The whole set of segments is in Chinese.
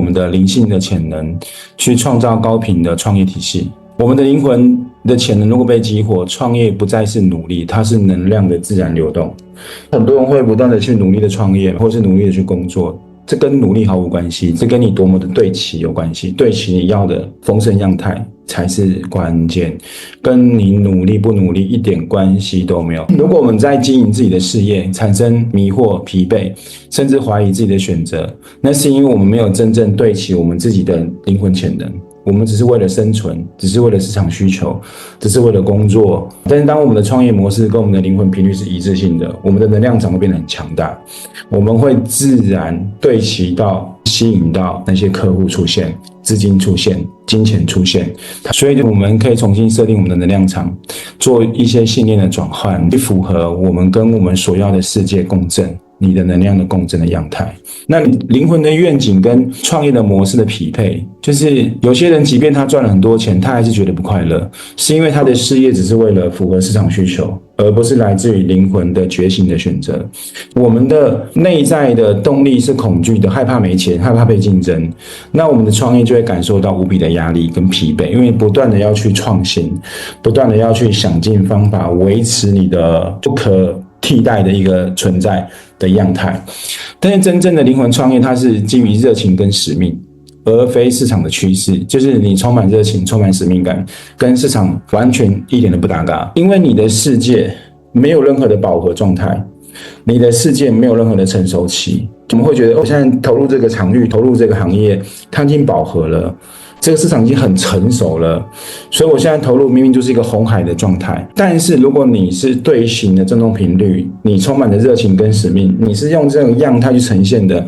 我们的灵性的潜能，去创造高频的创业体系。我们的灵魂的潜能如果被激活，创业不再是努力，它是能量的自然流动。很多人会不断的去努力的创业，或是努力的去工作，这跟努力毫无关系，这跟你多么的对齐有关系，对齐你要的丰盛样态才是关键，跟你努力不努力一点关系都没有。如果我们在经营自己的事业产生迷惑、疲惫，甚至怀疑自己的选择，那是因为我们没有真正对齐我们自己的灵魂潜能。我们只是为了生存，只是为了市场需求，只是为了工作。但是当我们的创业模式跟我们的灵魂频率是一致性的，我们的能量场会变得很强大，我们会自然对齐到吸引到那些客户出现，资金出现，金钱出现。所以我们可以重新设定我们的能量场，做一些信念的转换，去符合我们跟我们所要的世界共振，你的能量的共振的样态。那灵魂的愿景跟创业的模式的匹配，就是有些人即便他赚了很多钱，他还是觉得不快乐，是因为他的事业只是为了符合市场需求，而不是来自于灵魂的觉醒的选择。我们的内在的动力是恐惧的，害怕没钱，害怕被竞争，那我们的创业就会感受到无比的压力跟疲惫，因为不断的要去创新，不断的要去想尽方法维持你的不可替代的一个存在的样态。但是真正的灵魂创业，它是基于热情跟使命，而非市场的趋势。就是你充满热情，充满使命感，跟市场完全一点都不搭嘎。因为你的世界没有任何的饱和状态，你的世界没有任何的成熟期。我们会觉得我现在投入这个场域，投入这个行业，它已经饱和了，这个市场已经很成熟了，所以我现在投入明明就是一个红海的状态。但是如果你是对型的振动频率，你充满了热情跟使命，你是用这种样态去呈现的，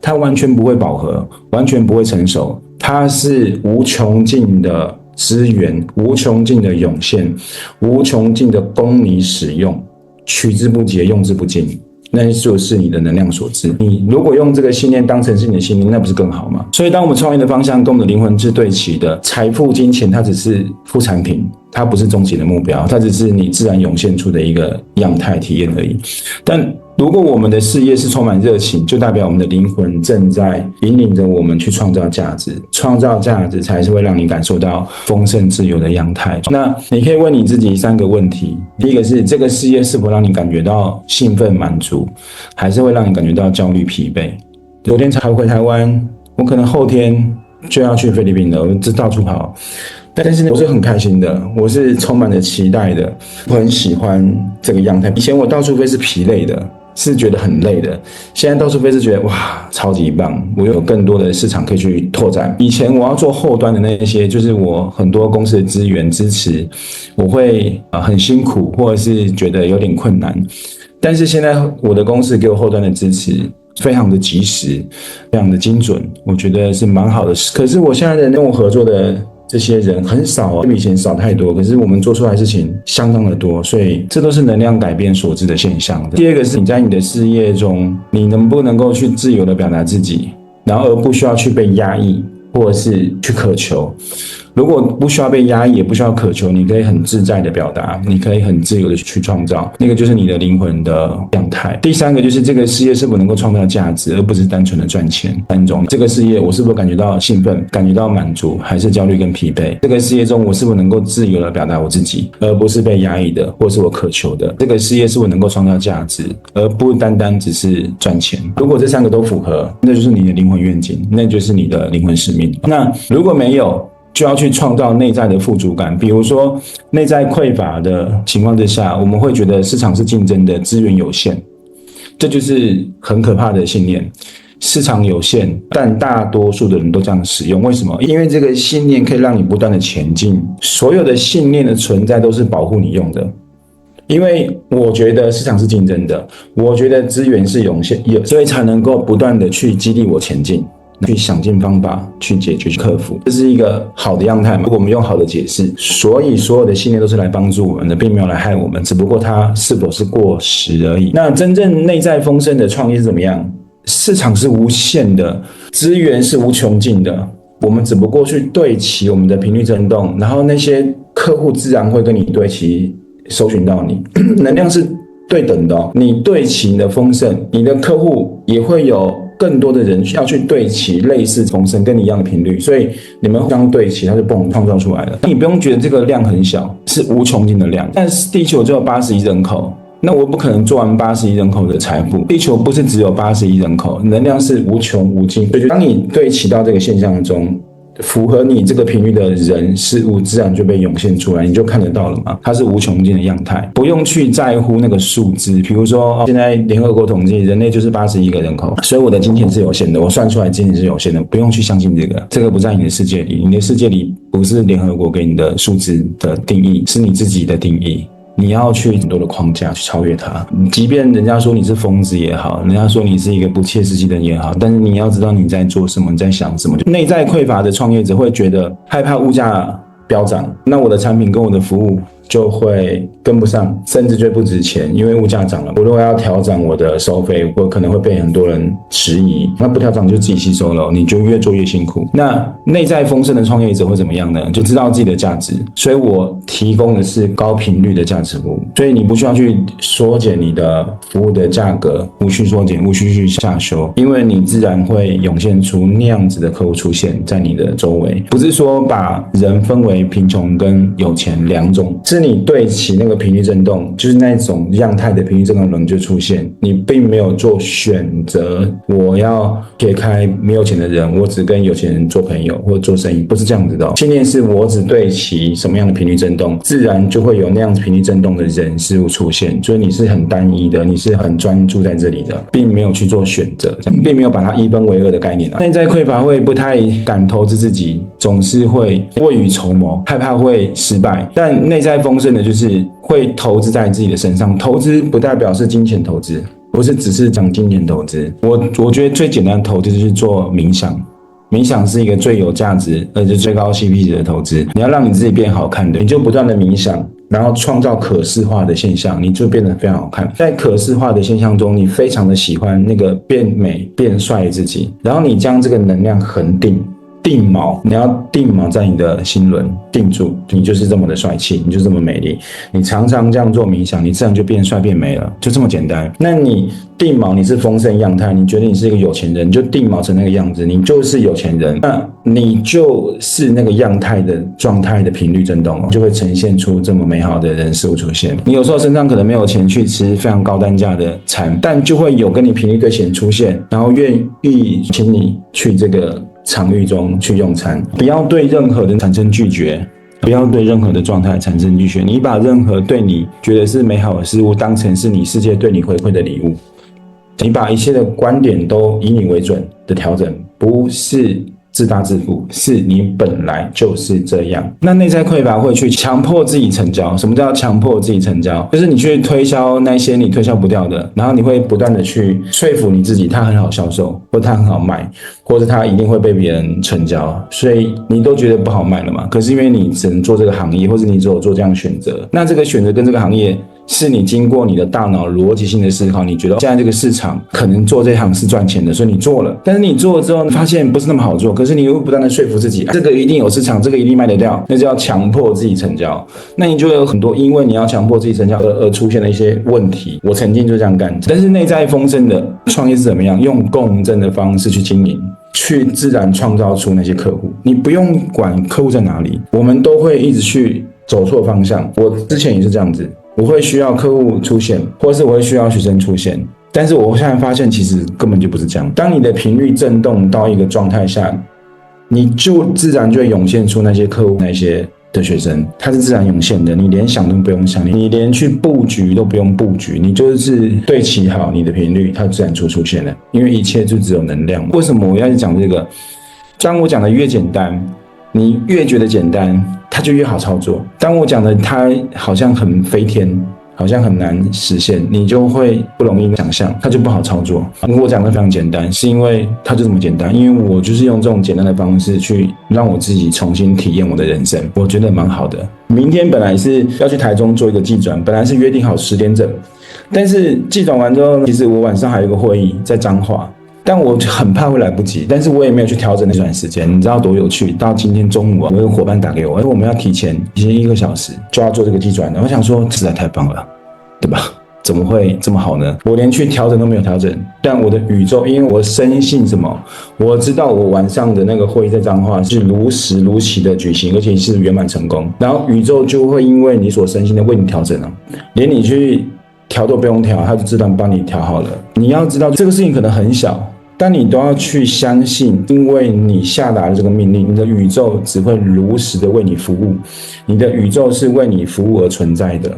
它完全不会饱和，完全不会成熟，它是无穷尽的资源，无穷尽的涌现，无穷尽的供你使用，取之不竭，用之不尽。那就是你的能量所致。你如果用这个信念当成是你的信念，那不是更好吗？所以当我们创业的方向跟我们的灵魂是对齐的，财富金钱它只是副产品，它不是终极的目标，它只是你自然涌现出的一个样态体验而已。但如果我们的事业是充满热情，就代表我们的灵魂正在引领着我们去创造价值，创造价值才是会让你感受到丰盛自由的样态。那你可以问你自己3个问题。第一个是，这个事业是否让你感觉到兴奋满足，还是会让你感觉到焦虑疲惫？昨天才回台湾，我可能后天就要去菲律宾了，我就到处跑。但是我是很开心的，我是充满了期待的，我很喜欢这个样态。以前我到处飞是疲累的，是觉得很累的，现在到处飞是觉得哇超级棒，我有更多的市场可以去拓展。以前我要做后端的那些，就是我很多公司的资源支持，我会很辛苦，或者是觉得有点困难。但是现在我的公司给我后端的支持非常的及时，非常的精准，我觉得是蛮好的。可是我现在跟我合作的这些人很少，比以前少太多，可是我们做出来的事情相当的多，所以这都是能量改变所致的现象。第二个是你在你的事业中，你能不能够去自由的表达自己，然后而不需要去被压抑，或者是去渴求。如果不需要被压抑，也不需要渴求，你可以很自在的表达，你可以很自由的去创造，那个就是你的灵魂的样态。第3个就是这个事业是否能够创造价值，而不是单纯的赚钱。3种，这个事业我是否感觉到兴奋，感觉到满足，还是焦虑跟疲惫？这个事业中我是否能够自由的表达我自己，而不是被压抑的，或是我渴求的？这个事业是否能够创造价值，而不单单只是赚钱？如果这3个都符合，那就是你的灵魂愿景，那就是你的灵魂使命。那如果没有，就要去创造内在的富足感。比如说内在匮乏的情况之下，我们会觉得市场是竞争的，资源有限，这就是很可怕的信念。市场有限，但大多数的人都这样使用，为什么？因为这个信念可以让你不断的前进。所有的信念的存在都是保护你用的，因为我觉得市场是竞争的，我觉得资源是有限，所以才能够不断的去激励我前进，去想尽方法去解决去克服，这是一个好的样态嘛？如果我们用好的解释，所以所有的信念都是来帮助我们的，并没有来害我们，只不过它是否是过时而已。那真正内在丰盛的创业是怎么样？市场是无限的，资源是无穷尽的，我们只不过去对齐我们的频率振动，然后那些客户自然会跟你对齐，搜寻到你。能量是对等的哦，你对齐你的丰盛，你的客户也会有更多的人要去对齐类似风声跟你一样的频率，所以你们互相对齐，它就蹦创造出来了。你不用觉得这个量很小，是无穷尽的量。但是地球只有80亿人口，那我不可能做完80亿人口的财富。地球不是只有80亿人口，能量是无穷无尽。所以当你对齐到这个现象中，符合你这个频率的人事物自然就被涌现出来，你就看得到了嘛，它是无穷尽的样态，不用去在乎那个数字。比如说现在联合国统计人类就是80亿个人口，所以我的金钱是有限的，我算出来金钱是有限的，不用去相信这个不在你的世界里，你的世界里不是联合国给你的数字的定义，是你自己的定义。你要去很多的框架去超越它，即便人家说你是疯子也好，人家说你是一个不切实际的人也好，但是你要知道你在做什么，你在想什么。内在匮乏的创业者会觉得害怕物价飙涨，那我的产品跟我的服务就会跟不上，甚至就不值钱，因为物价涨了。我如果要调整我的收费，我可能会被很多人质疑。那不调整就自己吸收了，你就越做越辛苦。那内在丰盛的创业者会怎么样呢？就知道自己的价值，所以我提供的是高频率的价值服务，所以你不需要去缩减你的服务的价格，无需缩减，无需去下修，因为你自然会涌现出那样子的客户出现在你的周围。不是说把人分为贫穷跟有钱两种，是你对齐那个频率振动，就是那种样态的频率振动人就出现。你并没有做选择，我要撇开没有钱的人，我只跟有钱人做朋友或做生意，不是这样子的。信念是我只对齐什么样的频率振动，自然就会有那样子频率振动的人事物出现。所以你是很单一的，你是很专注在这里的，并没有去做选择，并没有把它一分为二的概念。内在匮乏会不太敢投资自己，总是会未雨绸缪，害怕会失败。但内在丰盛的就是会投资在自己的身上。投资不代表是金钱投资，不是只是讲金钱投资。我觉得最简单的投资就是做冥想。冥想是一个最有价值而且最高 CP 值的投资。你要让你自己变好看的，你就不断的冥想，然后创造可视化的现象，你就变得非常好看。在可视化的现象中，你非常的喜欢那个变美变帅的自己，然后你将这个能量恒定锚，你要定锚在你的心轮，定住，你就是这么的帅气，你就是这么美丽。你常常这样做冥想，你自然就变帅变美了，就这么简单。那你定锚，你是丰盛样态，你觉得你是一个有钱人，你就定锚成那个样子，你就是有钱人，那你就是那个样态的状态的频率振动，就会呈现出这么美好的人事物出现。你有时候身上可能没有钱去吃非常高单价的餐，但就会有跟你频率对齐出现，然后愿意请你去这个场域中去用餐。不要对任何人产生拒绝，不要对任何的状态产生拒绝。你把任何对你觉得是美好的事物当成是你世界对你回馈的礼物，你把一切的观点都以你为准的调整，不是自大自负，是你本来就是这样。那内在匮乏会去强迫自己成交。什么叫强迫自己成交？就是你去推销那些你推销不掉的，然后你会不断的去说服你自己，它很好销售，或它很好卖，或者它一定会被别人成交，所以你都觉得不好卖了嘛。可是因为你只能做这个行业，或者你只有做这样的选择，那这个选择跟这个行业是你经过你的大脑逻辑性的思考，你觉得现在这个市场可能做这行是赚钱的，所以你做了。但是你做了之后发现不是那么好做，可是你又不断的说服自己，这个一定有市场，这个一定卖得掉，那就要强迫自己成交。那你就有很多因为你要强迫自己成交而出现的一些问题。我曾经就这样干。但是内在丰盛的创业是怎么样？用共振的方式去经营，去自然创造出那些客户。你不用管客户在哪里，我们都会一直去走错方向。我之前也是这样子，我会需要客户出现，或是我会需要学生出现，但是我现在发现其实根本就不是这样。当你的频率振动到一个状态下，你就自然就会涌现出那些客户，那些的学生，它是自然涌现的，你连想都不用想，你连去布局都不用布局，你就是对齐好你的频率，它自然出现了。因为一切就只有能量。为什么我要讲这个？当我讲的越简单，你越觉得简单，它就越好操作。当我讲的它好像很飞天，好像很难实现，你就会不容易想象，它就不好操作。我讲的非常简单，是因为它就这么简单，因为我就是用这种简单的方式去让我自己重新体验我的人生，我觉得蛮好的。明天本来是要去台中做一个技转，本来是约定好10点整，但是技转完之后，其实我晚上还有一个会议在彰化，但我很怕会来不及，但是我也没有去调整那段时间。你知道多有趣？到今天中午啊，我有伙伴打给我，我们要提前1个小时就要做这个技转的。我想说，实在太棒了，对吧？怎么会这么好呢？我连去调整都没有调整，但我的宇宙，因为我深信什么？我知道我晚上的那个会议在彰化是如实如期的举行，而且是圆满成功，然后宇宙就会因为你所深信的为你调整连你去调都不用调，它就自动帮你调好了。你要知道这个事情可能很小，但你都要去相信，因为你下达了这个命令，你的宇宙只会如实的为你服务，你的宇宙是为你服务而存在的。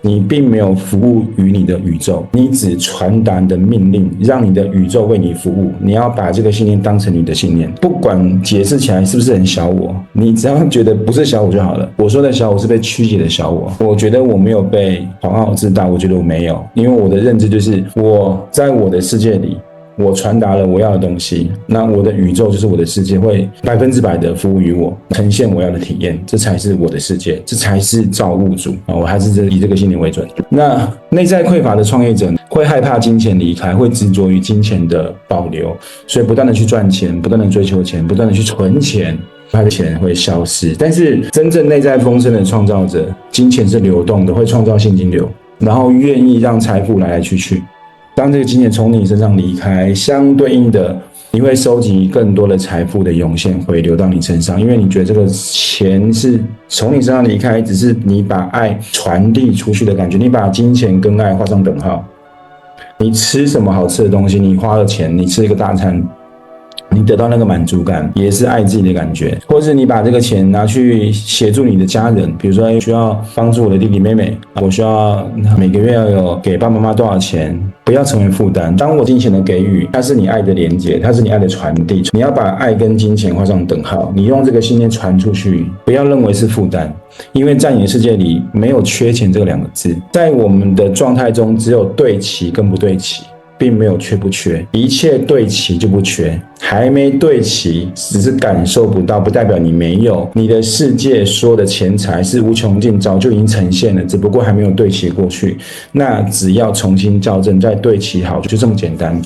你并没有服务于你的宇宙，你只传达你的命令，让你的宇宙为你服务。你要把这个信念当成你的信念，不管解释起来是不是很小我，你只要觉得不是小我就好了。我说的小我是被曲解的小我，我觉得我没有被狂傲自大，我觉得我没有，因为我的认知就是我在我的世界里。我传达了我要的东西，那我的宇宙就是我的世界，会100%的服务于我，呈现我要的体验，这才是我的世界，这才是造物主我还是以这个信念为准。那内在匮乏的创业者会害怕金钱离开，会执着于金钱的保留，所以不断的去赚钱，不断的追求钱，不断的去存钱，他的钱会消失。但是真正内在丰盛的创造者，金钱是流动的，会创造现金流，然后愿意让财富来来去去。当这个金钱从你身上离开，相对应的，你会收集更多的财富的涌现回流到你身上，因为你觉得这个钱是从你身上离开，只是你把爱传递出去的感觉，你把金钱跟爱画上等号。你吃什么好吃的东西，你花了钱，你吃一个大餐，你得到那个满足感，也是爱自己的感觉。或是你把这个钱拿去协助你的家人，比如说需要帮助我的弟弟妹妹，我需要每个月要有给爸爸妈妈多少钱，不要成为负担。当我金钱的给予，它是你爱的连结，它是你爱的传递。你要把爱跟金钱画上等号，你用这个信念传出去，不要认为是负担，因为在你的世界里没有缺钱这2个字，在我们的状态中只有对齐跟不对齐。并没有缺不缺，一切对齐就不缺，还没对齐只是感受不到，不代表你没有。你的世界说的钱财是无穷尽，早就已经呈现了，只不过还没有对齐过去。那只要重新校正，再对齐好，就这么简单，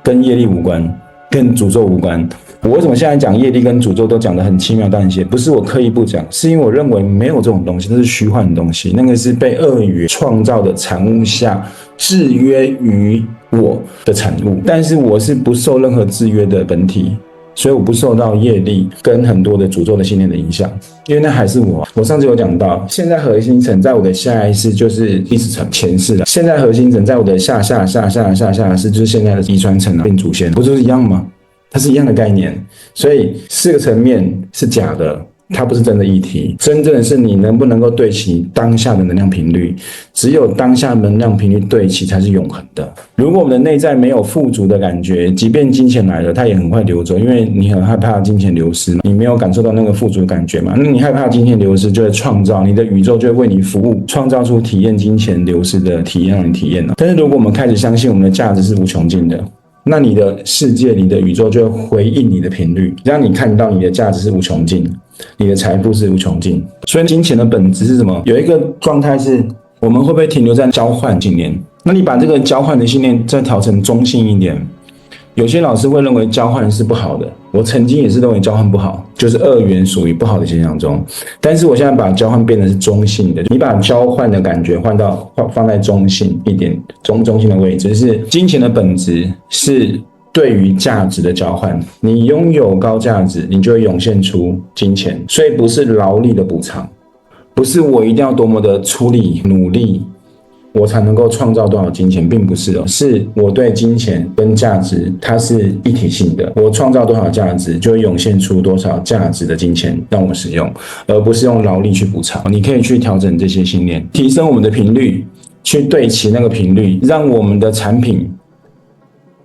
跟业力无关，跟诅咒无关。我为什么现在讲业力跟诅咒都讲得很轻描淡写？不是我刻意不讲，是因为我认为没有这种东西，那是虚幻的东西，那个是被恶语创造的产物下制约于我的产物，但是我是不受任何制约的本体，所以我不受到业力跟很多的诅咒的信念的影响，因为那还是我。我上次有讲到，现在核心层在我的下意识就是意识层前世了，现在核心层在我的下世就是现在的遗传层变祖先，不就是一样吗？它是一样的概念，所以4个层面是假的，它不是真的议题，真正的是你能不能够对齐当下的能量频率，只有当下能量频率对齐才是永恒的。如果我们的内在没有富足的感觉，即便金钱来了，它也很快流走，因为你很害怕金钱流失嘛，你没有感受到那个富足的感觉嘛，那你害怕金钱流失，就会创造你的宇宙就会为你服务，创造出体验金钱流失的体验，让你体验了。但是如果我们开始相信我们的价值是无穷尽的，那你的世界，你的宇宙就会回应你的频率，让你看到你的价值是无穷尽，你的财富是无穷尽。所以金钱的本质是什么？有一个状态是，我们会不会停留在交换信念？那你把这个交换的信念再调成中性一点。有些老师会认为交换是不好的，我曾经也是认为交换不好，就是2元属于不好的现象中。但是我现在把交换变成是中性的，你把交换的感觉放在中性一点，中性的位置，就是金钱的本质是对于价值的交换。你拥有高价值，你就会涌现出金钱，所以不是劳力的补偿，不是我一定要多么的出力努力我才能够创造多少金钱，并不是哦，是我对金钱跟价值它是一体性的，我创造多少价值就会涌现出多少价值的金钱让我使用，而不是用劳力去补偿。你可以去调整这些信念，提升我们的频率，去对齐那个频率，让我们的产品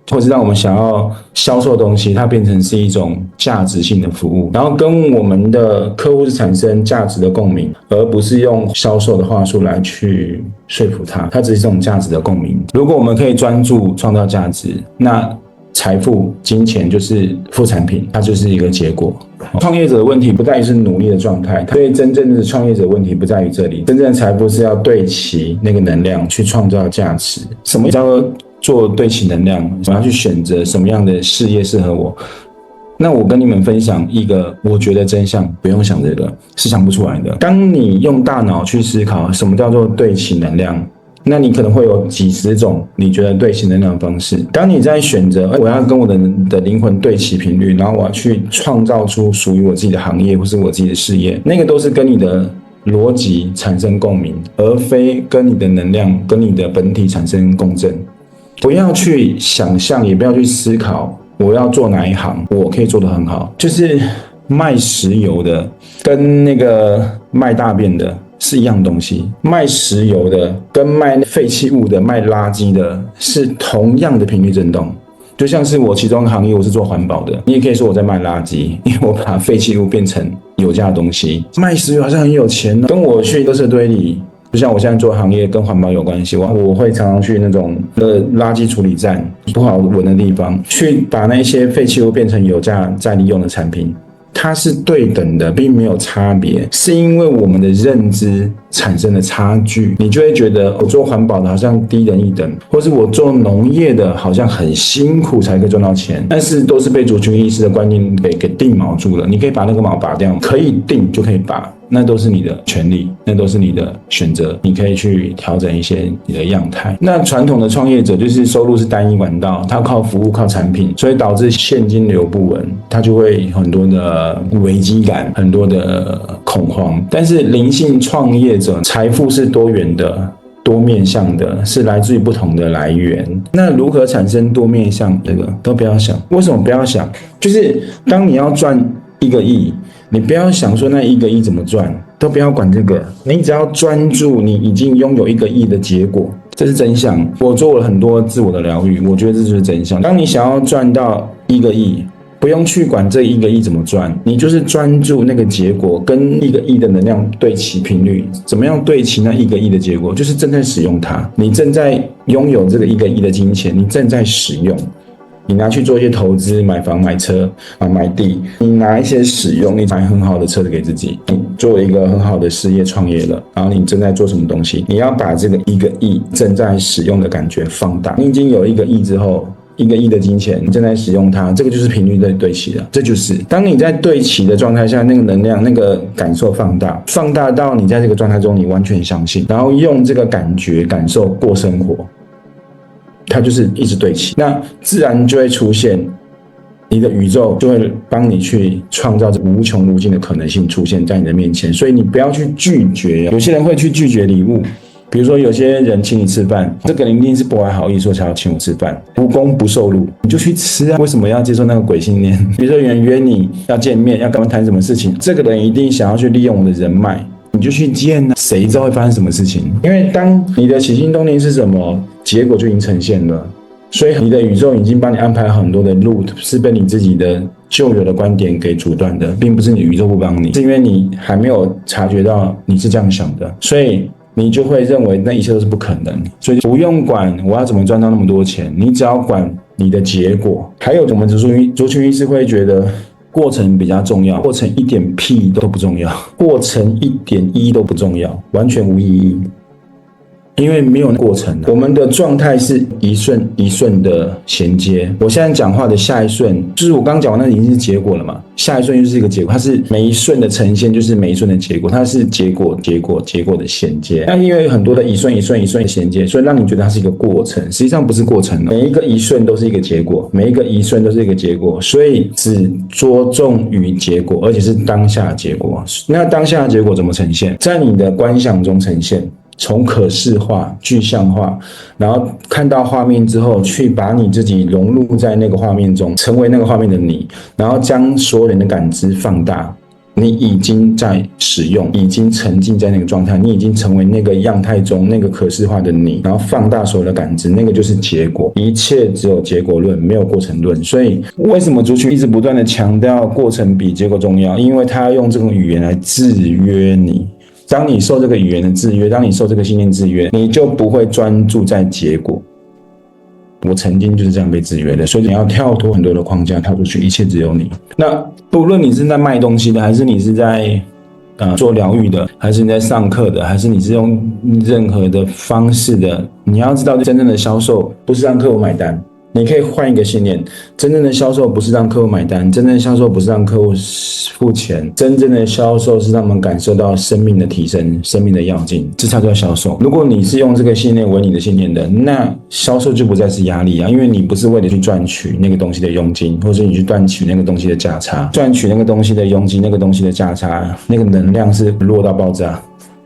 或是让我们想要销售的东西，它变成是一种价值性的服务，然后跟我们的客户是产生价值的共鸣，而不是用销售的话术来去说服他，它只是一种价值的共鸣。如果我们可以专注创造价值，那财富、金钱就是副产品，它就是一个结果。创业者的问题不在于是努力的状态，所以真正的创业者的问题不在于这里，真正的财富是要对齐那个能量去创造价值。什么叫做对齐能量？我要去选择什么样的事业适合我。那我跟你们分享一个我觉得真相，不用想这个，是想不出来的。当你用大脑去思考什么叫做对齐能量，那你可能会有几十种你觉得对齐能量的方式。当你在选择我要跟我的灵魂对齐频率，然后我要去创造出属于我自己的行业或是我自己的事业，那个都是跟你的逻辑产生共鸣，而非跟你的能量跟你的本体产生共振。不要去想象，也不要去思考我要做哪一行我可以做得很好。就是卖石油的跟那个卖大便的是一样东西，卖石油的跟卖废弃物的卖垃圾的是同样的频率振动。就像是我其中行业我是做环保的，你也可以说我在卖垃圾，因为我把废弃物变成有价的东西。卖石油好像很有钱跟我去垃圾堆里，就像我现在做行业跟环保有关系，我会常常去那种垃圾处理站不好闻的地方，去把那些废弃物变成有价再利用的产品。它是对等的，并没有差别，是因为我们的认知产生了差距，你就会觉得我做环保的好像低人一等，或是我做农业的好像很辛苦才可以赚到钱，但是都是被族群意识的观念给定锚住了。你可以把那个锚拔掉，可以定就可以拔，那都是你的权利，那都是你的选择，你可以去调整一些你的样态。那传统的创业者就是收入是单一管道，他靠服务靠产品，所以导致现金流不稳，他就会很多的危机感，很多的恐慌。但是灵性创业者财富是多元的多面向的，是来自于不同的来源。那如何产生多面向，这个都不要想。为什么不要想？就是当你要赚1个亿，你不要想说那1个亿怎么赚，都不要管这个，你只要专注你已经拥有1个亿的结果，这是真相。我做了很多自我的疗愈，我觉得这就是真相。当你想要赚到1个亿，不用去管这1个亿怎么赚，你就是专注那个结果，跟1个亿的能量对齐频率。怎么样对齐那1个亿的结果？就是正在使用它，你正在拥有这个1个亿的金钱，你正在使用。你拿去做一些投资，买房买车买地，你拿一些使用，你买很好的车子给自己，你做一个很好的事业创业了，然后你正在做什么东西，你要把这个1个亿正在使用的感觉放大。你已经有1个亿之后，1个亿的金钱，你正在使用它，这个就是频率对齐了。这就是当你在对齐的状态下，那个能量那个感受放大到你在这个状态中你完全相信，然后用这个感觉感受过生活，它就是一直对齐，那自然就会出现你的宇宙就会帮你去创造这无穷无尽的可能性出现在你的面前。所以你不要去拒绝，有些人会去拒绝礼物，比如说有些人请你吃饭，这个人一定是不怀好意说才要请我吃饭，无功不受禄，你就去吃啊，为什么要接受那个鬼信念？比如说有人约你要见面，要跟他谈什么事情，这个人一定想要去利用我的人脉，你就去见啊，谁知道会发生什么事情？因为当你的起心动念是什么，结果就已经呈现了。所以你的宇宙已经帮你安排很多的路，是被你自己的旧有的观点给阻断的，并不是你宇宙不帮你，是因为你还没有察觉到你是这样想的，所以你就会认为那一切都是不可能。所以不用管我要怎么赚到那么多钱，你只要管你的结果。还有我们族群意识会觉得过程比较重要，过程一点屁都不重要，过程一点一都不重要，完全无意义。因为没有过程，我们的状态是一瞬一瞬的衔接。我现在讲话的下一瞬，就是我刚刚讲完那已经是结果了嘛，下一瞬就是一个结果，它是每一瞬的呈现，就是每一瞬的结果，它是结果的衔接。那因为很多的一瞬的衔接，所以让你觉得它是一个过程，实际上不是过程，每一个一瞬都是一个结果，每一个一瞬都是一个结果，所以只着重于结果，而且是当下的结果。那当下的结果怎么呈现？在你的观想中呈现。从可视化、具象化，然后看到画面之后，去把你自己融入在那个画面中，成为那个画面的你，然后将所有人的感知放大。你已经在使用，已经沉浸在那个状态，你已经成为那个样态中那个可视化的你，然后放大所有的感知，那个就是结果。一切只有结果论，没有过程论。所以为什么族群一直不断的强调过程比结果重要？因为他要用这种语言来制约你。当你受这个语言的制约，当你受这个信念制约，你就不会专注在结果。我曾经就是这样被制约的，所以你要跳脱很多的框架，跳出去，一切只有你。那不论你是在卖东西的，还是你是在做疗愈的，还是你在上课的，还是你是用任何的方式的，你要知道真正的销售不是让客户买单，你可以换一个信念，真正的销售不是让客户买单，真正的销售不是让客户付钱，真正的销售是让我们感受到生命的提升，生命的跃进，这才叫销售。如果你是用这个信念为你的信念的，那销售就不再是压力啊，因为你不是为了去赚取那个东西的佣金，或者你去赚取那个东西的价差，赚取那个东西的佣金，那个东西的价差，那个能量是弱到爆炸。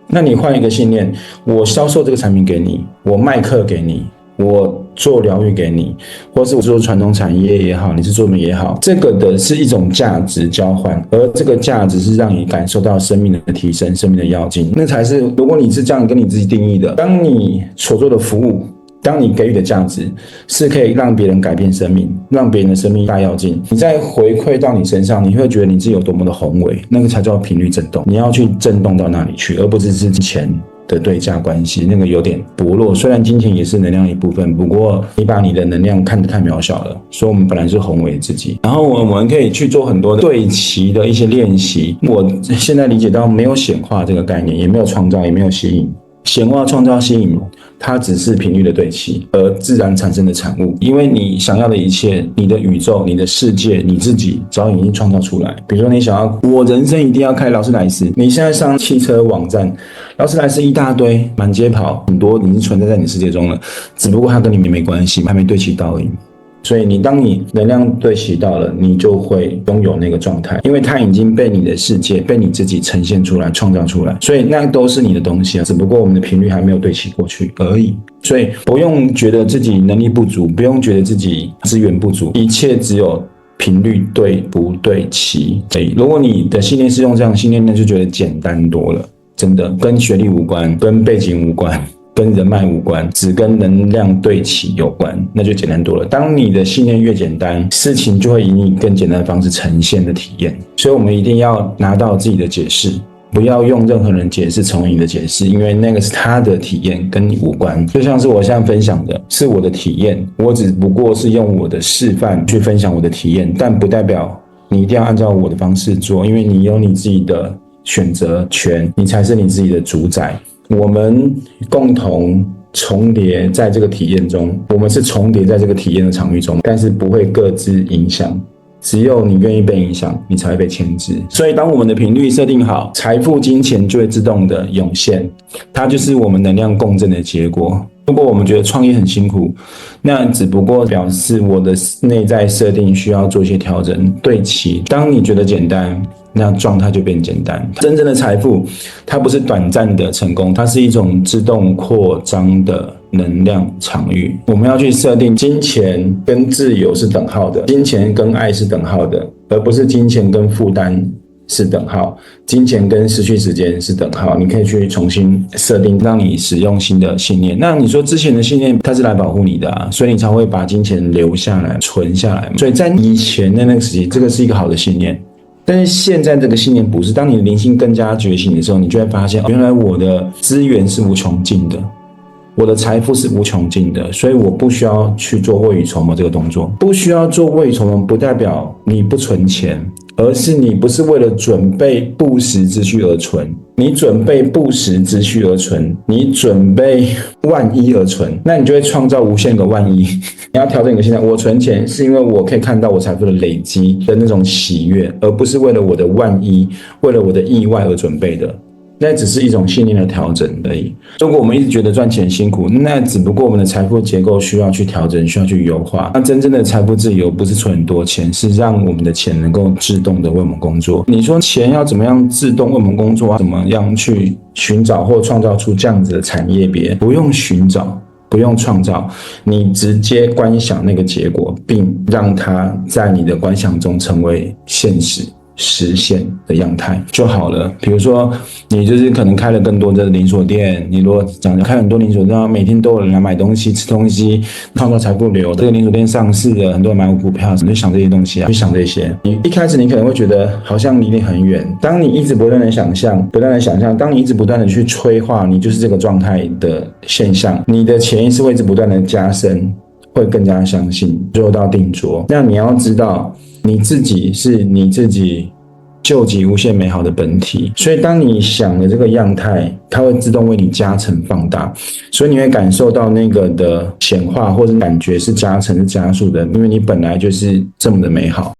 那你换一个信念，我销售这个产品给你，我卖课给你，我做疗愈给你，或是我做传统产业也好，你是做什么也好，这个的是一种价值交换，而这个价值是让你感受到生命的提升，生命的跃进，那才是如果你是这样跟你自己定义的，当你所做的服务，当你给予的价值是可以让别人改变生命，让别人的生命大跃进，你再回馈到你身上，你会觉得你自己有多么的宏伟，那个才叫频率震动。你要去震动到那里去，而不是之前的对价关系，那个有点薄弱。虽然金钱也是能量的一部分，不过你把你的能量看得太渺小了，所以我们本来是宏伟自己。然后我们可以去做很多的对齐的一些练习。我现在理解到没有显化这个概念，也没有创造，也没有吸引。显化、创造、吸引，它只是频率的对齐，而自然产生的产物。因为你想要的一切，你的宇宙、你的世界、你自己早已经创造出来。比如说，你想要我人生一定要开劳斯莱斯，你现在上汽车网站，劳斯莱斯一大堆，满街跑，很多已经存在在你世界中了，只不过它跟你没关系，还没对齐到而已。所以当你能量对齐到了，你就会拥有那个状态，因为它已经被你的世界、被你自己呈现出来、创造出来，所以那都是你的东西啊，只不过我们的频率还没有对齐过去而已。所以不用觉得自己能力不足，不用觉得自己资源不足，一切只有频率对不对齐。如果你的信念是用这样的信念，那就觉得简单多了，真的跟学历无关，跟背景无关，跟人脉无关，只跟能量对齐有关，那就简单多了。当你的信念越简单，事情就会以你更简单的方式呈现的体验。所以我们一定要拿到自己的解释，不要用任何人解释成为你的解释，因为那个是他的体验，跟你无关。就像是我现在分享的是我的体验，我只不过是用我的示范去分享我的体验，但不代表你一定要按照我的方式做，因为你有你自己的选择权，你才是你自己的主宰。我们共同重叠在这个体验中，我们是重叠在这个体验的场域中，但是不会各自影响。只有你愿意被影响，你才会被牵制。所以当我们的频率设定好，财富金钱就会自动的涌现，它就是我们能量共振的结果。如果我们觉得创业很辛苦，那只不过表示我的内在设定需要做一些调整对齐。当你觉得简单，那状态就变简单。真正的财富，它不是短暂的成功，它是一种自动扩张的能量场域。我们要去设定金钱跟自由是等号的，金钱跟爱是等号的，而不是金钱跟负担是等号，金钱跟失去时间是等号。你可以去重新设定，让你使用新的信念。那你说之前的信念它是来保护你的啊，所以你才会把金钱留下来存下来。所以在以前的那个时期，这个是一个好的信念。但是现在这个信念不是，当你的灵性更加觉醒的时候，你就会发现，原来我的资源是无穷尽的，我的财富是无穷尽的，所以我不需要去做未雨绸缪这个动作。不需要做未雨绸缪，不代表你不存钱，而是你不是为了准备不时之需而存，你准备不时之需而存，你准备万一而存，那你就会创造无限个万一。你要调整你的心态，我存钱是因为我可以看到我财富的累积的那种喜悦，而不是为了我的万一，为了我的意外而准备的。那只是一种信念的调整而已。如果我们一直觉得赚钱辛苦，那只不过我们的财富结构需要去调整，需要去优化。那真正的财富自由不是存很多钱，是让我们的钱能够自动的为我们工作。你说钱要怎么样自动为我们工作，怎么样去寻找或创造出这样子的产业别？不用寻找，不用创造，你直接观想那个结果，并让它在你的观想中成为现实。实现的样态就好了。比如说你就是可能开了更多的连锁店，你如果讲开很多连锁店，每天都有人来买东西吃东西，创造财富流，这个连锁店上市了，很多人买股票，你就想这些东西啊，去想这些。你一开始你可能会觉得好像离你很远，当你一直不断的想象，当你一直不断的去催化你就是这个状态的现象，你的潜意识会一直不断的加深，会更加相信，最后到定着。那你要知道你自己是你自己救急无限美好的本体。所以当你想的这个样态，它会自动为你加成放大，所以你会感受到那个的显化或者感觉是加成是加速的，因为你本来就是这么的美好。